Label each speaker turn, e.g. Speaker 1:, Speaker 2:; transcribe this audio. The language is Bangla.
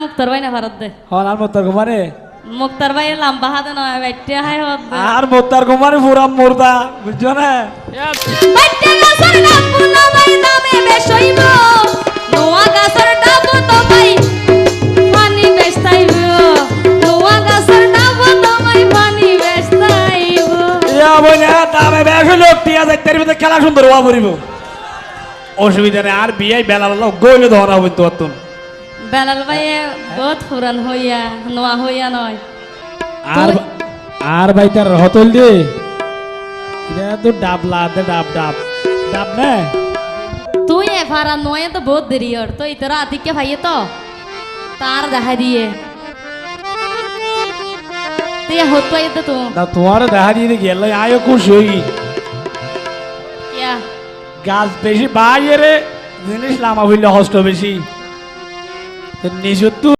Speaker 1: মুক্তার ভাই না ভারত দে
Speaker 2: হন আর মোত্তার কুমারে
Speaker 1: মুক্তার ভাই লম্বা হাতে নয় বাইটে হাই হদ
Speaker 2: আর মোত্তার কুমারে পুরা মুর্দা বুঝছো না
Speaker 1: বাইটে গাছর ডাবু না ভাই দামে বেশ হইব নোয়া গাছর ডাবু তো ভাই পানি বেশ তাইব নোয়া গাছর ডাবু তো ভাই পানি বেশ তাইব
Speaker 2: ইয়া বইনা দামে বেশ লোক টিয়া যাইতের ভিতরে খেলা সুন্দর হওয়া পড়িব অসুবিধা নেই আর বিয়াই বেলা লোক গইলে ধরা হইব তো অতন
Speaker 1: বেলাল ভাই বহুত পুরান হইয়া নোয়া হইয়া নয়
Speaker 2: আর আর ভাই তার হতল দে এটা তো ডাবলা দে ডাব ডাব ডাব না
Speaker 1: তুই এ ভাড়া নয় তো বহুত দেরি হর তো ইতরা আদিকে ভাইয়ে তো তার দেখা দিয়ে তুই হতো তো তু
Speaker 2: না তোমার দেখা দিয়ে গেল আয়ো খুশি হই
Speaker 1: কিয়া
Speaker 2: গাছ বেশি বাইরে জিনিস লামা হইলে হষ্ট বেশি নিজ